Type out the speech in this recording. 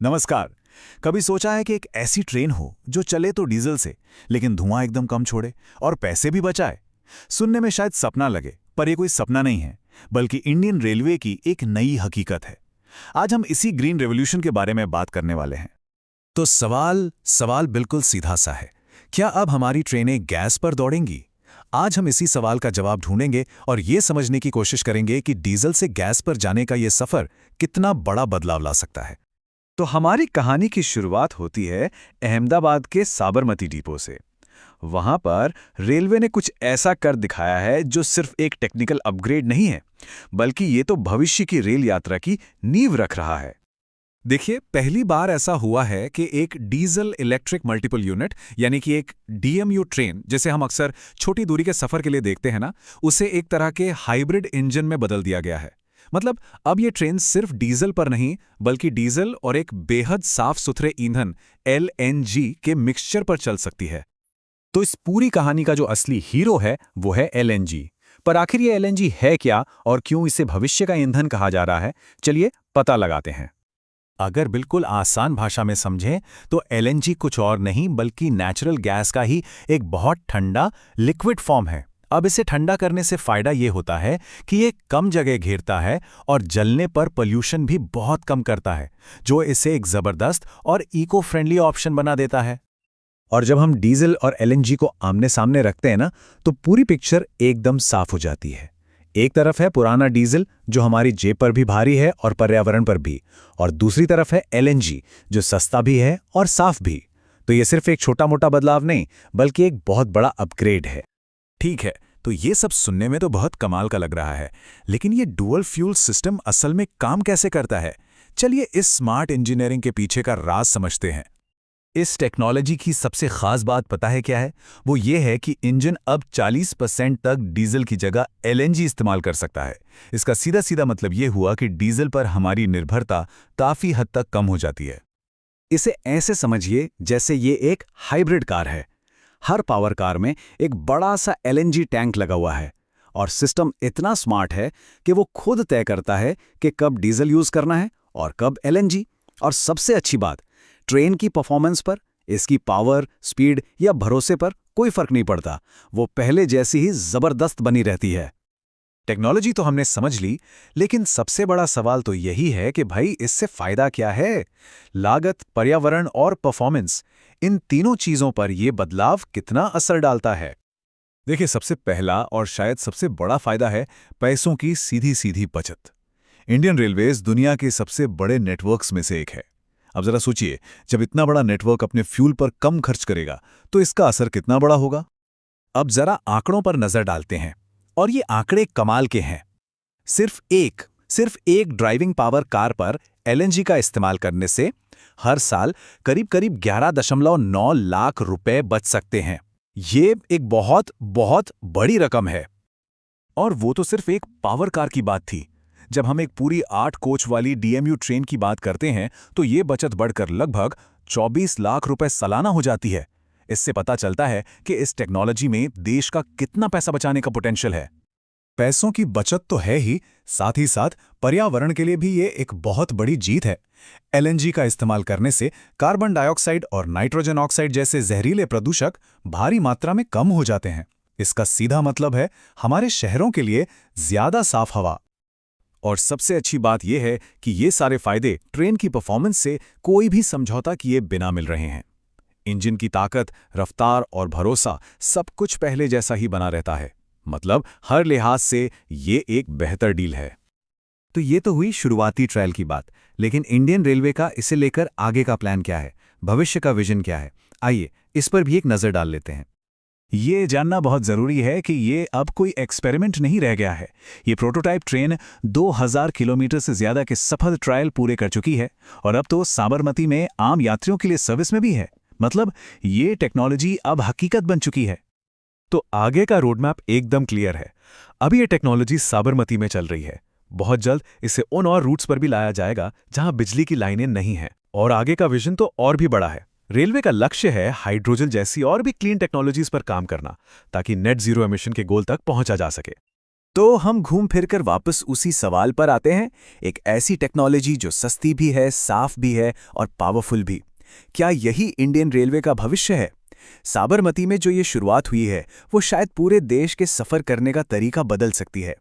नमस्कार। कभी सोचा है कि एक ऐसी ट्रेन हो जो चले तो डीजल से, लेकिन धुआं एकदम कम छोड़े और पैसे भी बचाए। सुनने में शायद सपना लगे, पर यह कोई सपना नहीं है, बल्कि इंडियन रेलवे की एक नई हकीकत है। आज हम इसी ग्रीन रेवोल्यूशन के बारे में बात करने वाले हैं। तो सवाल सवाल बिल्कुल सीधा सा है, क्या अब हमारी ट्रेनें गैस पर दौड़ेंगी? आज हम इसी सवाल का जवाब ढूंढेंगे और ये समझने की कोशिश करेंगे कि डीजल से गैस पर जाने का ये सफर कितना बड़ा बदलाव ला सकता है। तो हमारी कहानी की शुरुआत होती है अहमदाबाद के साबरमती डिपो से। वहां पर रेलवे ने कुछ ऐसा कर दिखाया है जो सिर्फ एक टेक्निकल अपग्रेड नहीं है, बल्कि ये तो भविष्य की रेल यात्रा की नींव रख रहा है। देखिए, पहली बार ऐसा हुआ है कि एक डीजल इलेक्ट्रिक मल्टीपल यूनिट यानी कि एक डीएमयू ट्रेन, जिसे हम अक्सर छोटी दूरी के सफर के लिए देखते हैं ना, उसे एक तरह के हाइब्रिड इंजन में बदल दिया गया है। मतलब अब ये ट्रेन सिर्फ डीजल पर नहीं, बल्कि डीजल और एक बेहद साफ सुथरे ईंधन एलएनजी के मिक्सचर पर चल सकती है। तो इस पूरी कहानी का जो असली हीरो है वो है एलएनजी। पर आखिर ये एलएनजी है क्या और क्यों इसे भविष्य का ईंधन कहा जा रहा है? चलिए पता लगाते हैं। अगर बिल्कुल आसान भाषा में समझें तो एलएनजी कुछ और नहीं बल्कि नेचुरल गैस का ही एक बहुत ठंडा लिक्विड फॉर्म है। अब इसे ठंडा करने से फायदा ये होता है कि ये कम जगह घेरता है और जलने पर पोल्यूशन भी बहुत कम करता है, जो इसे एक जबरदस्त और इको फ्रेंडली ऑप्शन बना देता है। और जब हम डीजल और एलएनजी को आमने सामने रखते हैं ना, तो पूरी पिक्चर एकदम साफ हो जाती है। एक तरफ है पुराना डीजल जो हमारी जेब पर भी भारी है और पर्यावरण पर भी, और दूसरी तरफ है एलएनजी जो सस्ता भी है और साफ भी। तो ये सिर्फ एक छोटा मोटा बदलाव नहीं, बल्कि एक बहुत बड़ा अपग्रेड है। ठीक है, तो ये सब सुनने में तो बहुत कमाल का लग रहा है, लेकिन ये डुअल फ्यूल सिस्टम असल में काम कैसे करता है? चलिए इस स्मार्ट इंजीनियरिंग के पीछे का राज समझते हैं। इस टेक्नोलॉजी की सबसे खास बात पता है क्या है? वो ये है कि इंजन अब 40% तक डीजल की जगह एलएनजी इस्तेमाल कर सकता है। इसका सीधा सीधा मतलब ये हुआ कि डीजल पर हमारी निर्भरता काफी हद तक कम हो जाती है। इसे ऐसे समझिए जैसे ये एक हाइब्रिड कार है। हर पावर कार में एक बड़ा सा एलएनजी टैंक लगा हुआ है, और सिस्टम इतना स्मार्ट है कि वो खुद तय करता है कि कब डीजल यूज करना है और कब एलएनजी। और सबसे अच्छी बात, ट्रेन की परफॉर्मेंस पर, इसकी पावर, स्पीड या भरोसे पर कोई फर्क नहीं पड़ता। वो पहले जैसी ही जबरदस्त बनी रहती है। टेक्नोलॉजी तो हमने समझ ली, लेकिन सबसे बड़ा सवाल तो यही है कि भाई इससे फायदा क्या है? लागत, पर्यावरण और परफॉर्मेंस, इन तीनों चीजों पर यह बदलाव कितना असर डालता है? देखिए, सबसे पहला और शायद सबसे बड़ा फायदा है पैसों की सीधी सीधी बचत। इंडियन रेलवेज दुनिया के सबसे बड़े नेटवर्क्स में से एक है। अब जरा सोचिए, जब इतना बड़ा नेटवर्क अपने फ्यूल पर कम खर्च करेगा तो इसका असर कितना बड़ा होगा? अब जरा आंकड़ों पर नजर डालते हैं, और ये आंकड़े कमाल के हैं। सिर्फ एक ड्राइविंग पावर कार पर एलएनजी का इस्तेमाल करने से हर साल करीब करीब 11.9 लाख रुपए बच सकते हैं। ये एक बहुत बहुत बड़ी रकम है। और वो तो सिर्फ एक पावर कार की बात थी। जब हम एक पूरी 8 कोच वाली डीएमयू ट्रेन की बात करते हैं तो ये बचत बढ़कर लगभग 24 लाख रुपए सालाना हो जाती है। इससे पता चलता है कि इस टेक्नोलॉजी में देश का कितना पैसा बचाने का पोटेंशियल है। पैसों की बचत तो है ही, साथ ही साथ पर्यावरण के लिए भी ये एक बहुत बड़ी जीत है। एलएनजी का इस्तेमाल करने से कार्बन डाइऑक्साइड और नाइट्रोजन ऑक्साइड जैसे जहरीले प्रदूषक भारी मात्रा में कम हो जाते हैं। इसका सीधा मतलब है हमारे शहरों के लिए ज्यादा साफ हवा। और सबसे अच्छी बात यह है कि ये सारे फायदे ट्रेन की परफॉर्मेंस से कोई भी समझौता किए बिना मिल रहे हैं। इंजन की ताकत, रफ्तार और भरोसा सब कुछ पहले जैसा ही बना रहता है। मतलब हर लिहाज से ये एक बेहतर डील है। तो ये तो हुई शुरुआती ट्रायल की बात, लेकिन इंडियन रेलवे का इसे लेकर आगे का प्लान क्या है? भविष्य का विजन क्या है? आइए इस पर भी एक नजर डाल लेते हैं। ये जानना बहुत जरूरी है कि ये अब कोई एक्सपेरिमेंट नहीं रह गया है। ये प्रोटोटाइप ट्रेन 2000 किलोमीटर से ज्यादा के सफल ट्रायल पूरे कर चुकी है और अब तो साबरमती में आम यात्रियों के लिए सर्विस में भी है। मतलब ये टेक्नोलॉजी अब हकीकत बन चुकी है। तो आगे का रोडमैप एकदम क्लियर है। अभी ये टेक्नोलॉजी साबरमती में चल रही है। बहुत जल्द इसे उन और रूट्स पर भी लाया जाएगा जहां बिजली की लाइनें नहीं हैं। और आगे का विजन तो और भी बड़ा है। रेलवे का लक्ष्य है हाइड्रोजन जैसी और भी क्लीन टेक्नोलॉजीज पर काम करना, ताकि नेट जीरो एमिशन के गोल तक पहुंचा जा सके। तो हम घूम फिर कर वापस उसी सवाल पर आते हैं, एक ऐसी टेक्नोलॉजी जो सस्ती भी है, साफ भी है और पावरफुल भी। क्या यही इंडियन रेलवे का भविष्य है? साबरमती में जो ये शुरुआत हुई है, वो शायद पूरे देश के सफ़र करने का तरीका बदल सकती है।